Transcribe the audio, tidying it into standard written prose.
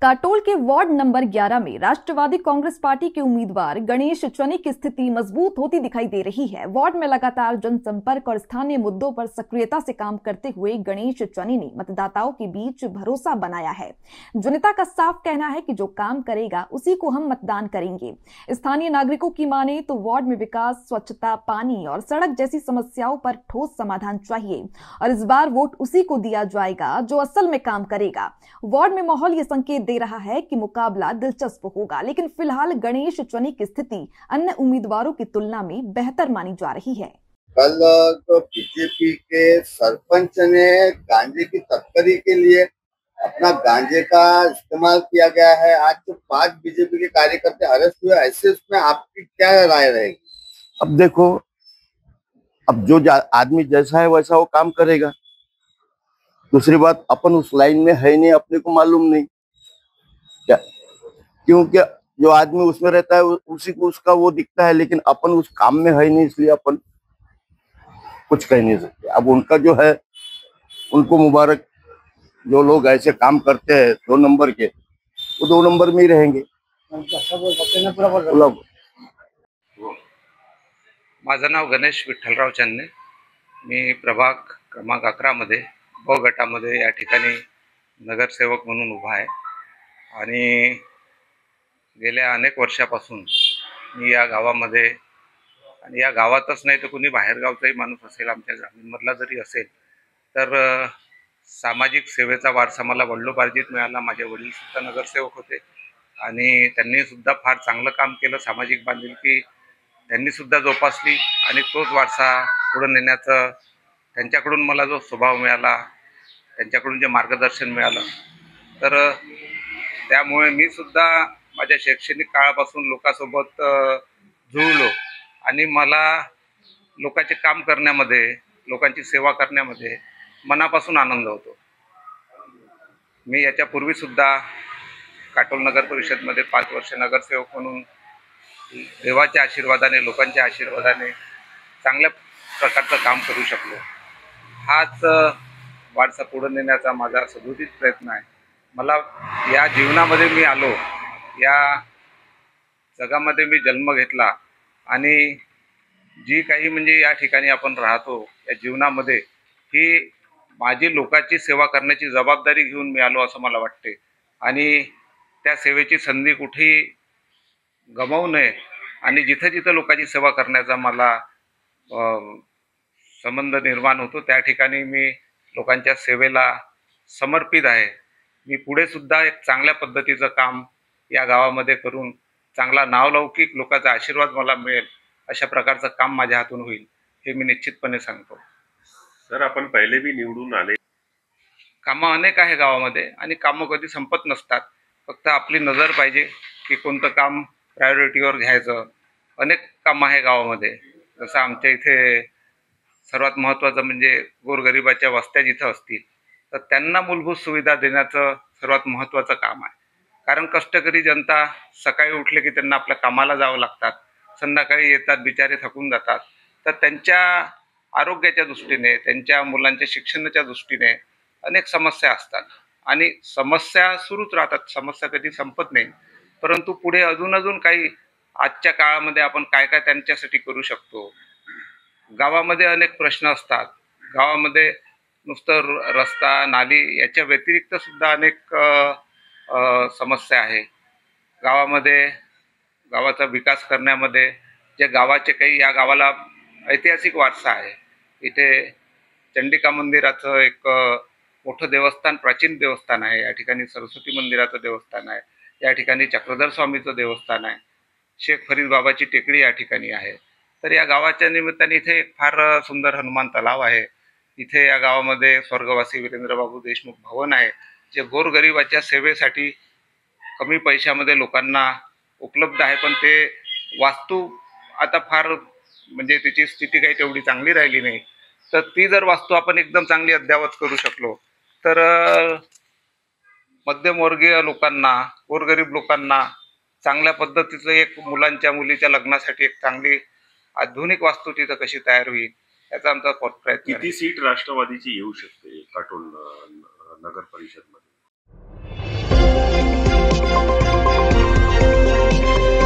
काटोल के ward number 11 में Rashtrawadi Congress party के उम्मीदवार गणेश चनी की स्थिति मजबूत होती दिखाई दे रही है। वार्ड में लगातार जनसंपर्क और स्थानीय मुद्दों पर सक्रियता से काम करते हुए गणेश चनी ने मतदाताओं के बीच भरोसा बनाया है। जनता का साफ कहना है कि जो काम करेगा उसी को हम मतदान करेंगे। स्थानीय नागरिकों की माने तो वार्ड में विकास, स्वच्छता, पानी और सड़क जैसी समस्याओं पर ठोस समाधान चाहिए और इस बार वोट उसी को दिया जाएगा जो असल में काम करेगा। वार्ड में माहौल ये संकेत दे रहा है कि मुकाबला दिलचस्प होगा, लेकिन फिलहाल गणेश चनी की स्थिति अन्य उम्मीदवारों की तुलना में बेहतर मानी जा रही है। कल तो बीजेपी के सरपंच ने गांजे की तस्करी के लिए अपना गांजे का इस्तेमाल किया गया है। आज तो 5 बीजेपी के कार्यकर्ते अरेस्ट हुए, ऐसे उसमें आपकी क्या राय रहेगी? अब देखो, अब जो आदमी जैसा है वैसा वो काम करेगा। दूसरी बात, अपन उस लाइन में है नहीं, अपने को मालूम नहीं क्या, क्योंकि जो आदमी उसमें रहता है उसी को उसका वो दिखता है, लेकिन अपन उस काम में है नहीं, इसलिए अपन कुछ कह नहीं सकते। अब उनका जो है, उनको मुबारक। जो लोग ऐसे काम करते हैं 2 नंबर के, वो 2 नंबर में ही रहेंगे। माझं नाव गणेश विठ्ठलराव चन्ने। मी प्रभाग क्रमांक 11 मध्ये ब गटामध्ये या ठिकाणी नगरसेवक म्हणून उभा आहे आणि गेल्या अनेक वर्षापासून मी या गावामध्ये आणि या गावातच नाही तर कुणी बाहेरगावचाही माणूस असेल, आमच्या ग्रामीणमधला जरी असेल तर सामाजिक सेवेचा वारसा मला वडिलोपार्जित मिळाला। माझे वडील सुद्धा नगरसेवक होते आणि त्यांनी सुद्धा फार चांगलं काम केलं। सामाजिक बांधिलकी त्यांनी सुद्धा जोपासली आणि तोच वारसा पुढे नेण्याचं त्यांच्याकडून मला जो स्वभाव मिळाला, त्यांच्याकडून जे मार्गदर्शन मिळालं, तर त्यामुळे मी सुद्धा माझ्या शैक्षणिक काळापासून लोकांसोबत जुळलो आणि मला लोकांचे काम करण्यामध्ये, लोकांची सेवा करण्यामध्ये मनापासून आनंद होतो। मी याच्यापूर्वी सुद्धा काटोल नगर परिषदमध्ये 5 वर्ष नगरसेवक म्हणून देवाच्या आशीर्वादाने, लोकांच्या आशीर्वादाने चांगल्या प्रकारचं काम करू शकलो। हाच वारसा पुढे नेण्याचा माझा सदोदित प्रयत्न आहे। मला या जीवनामध्ये मी आलो, या जगामध्ये मी जन्म घेतला आणि जी काही म्हणजे या ठिकाणी आपण राहतो या जीवनामध्ये, ही माझी लोकांची सेवा करण्याची जबाबदारी घेऊन मी आलो असं मला वाटते आणि त्या सेवेची संधी कुठेही गमावू नये आणि जिथे जिथे लोकांची सेवा करण्याचा मला संबंध निर्माण होतो त्या ठिकाणी मी लोकांच्या सेवेला समर्पित आहे। मी पुढे सुद्धा एक चांगल्या पद्धतीचं काम या गावामध्ये करून चांगला नावलौकिक, लोकांचा आशीर्वाद मला मिळेल अशा प्रकारचं काम माझ्या हातून होईल हे मी निश्चितपणे सांगतो। सर, आपण पहिले भी निवडून आले, कामं अनेक आहे गावामध्ये आणि कामं कधी संपत नसतात। फक्त आपली नजर पाहिजे की कोणतं काम प्रायोरिटीवर घ्यायचं। अनेक कामं आहे गावामध्ये, जसं आमच्या इथे सर्वात महत्त्वाचं म्हणजे गोरगरिबाच्या वस्त्या जिथं असतील तर त्यांना मूलभूत सुविधा देण्याचं सर्वात महत्त्वाचं काम आहे। कारण कष्टकरी जनता सकाळी उठले की त्यांना आपल्या कामाला जावं लागतात, संध्याकाळी येतात, बिचारे थकून जातात, तर त्यांच्या आरोग्याच्या दृष्टीने, त्यांच्या मुलांच्या शिक्षणाच्या दृष्टीने अनेक समस्या असतात आणि समस्या सुरूच राहतात, समस्या कधी संपत नाही। परंतु पुढे अजून काही आजच्या काळामध्ये आपण काय काय त्यांच्यासाठी करू शकतो। गावामध्ये अनेक प्रश्न असतात, गावामध्ये नुसतं रस्ता, नाली याच्या व्यतिरिक्त सुद्धा अनेक समस्या आहे। गावामध्ये गावाचा विकास करण्यामध्ये जे गावाचे काही, या गावाला ऐतिहासिक वारसा आहे। इथे चंडिका मंदिराचं एक मोठं देवस्थान, प्राचीन देवस्थान आहे। या ठिकाणी सरस्वती मंदिराचं देवस्थान आहे, या ठिकाणी चक्रधर स्वामीचं देवस्थान आहे, शेख फरीद बाबाची टेकडी या ठिकाणी आहे। तर या गावाच्या निमित्ताने इथे एक फार सुंदर हनुमान तलाव आहे। इथे या गावामध्ये स्वर्गवासी वीरेंद्रबाबू देशमुख भवन आहे, जे गोरगरिबाच्या सेवेसाठी कमी पैशामध्ये लोकांना उपलब्ध आहे। पण ते वास्तू आता फार म्हणजे त्याची स्थिती काही तेवढी चांगली राहिली नाही, तर ती जर वास्तू आपण एकदम चांगली अद्ययावत करू शकलो तर मध्यमवर्गीय लोकांना, गोरगरीब लोकांना चांगल्या पद्धतीचं एक मुलांच्या, मुलीच्या लग्नासाठी एक चांगली आधुनिक वास्तू तिथं कशी तयार होईल याचा आमचा प्रयत्न आहे। किती सीट राष्ट्रवादीची येऊ शकते काटोल नगर परिषद मध्ये?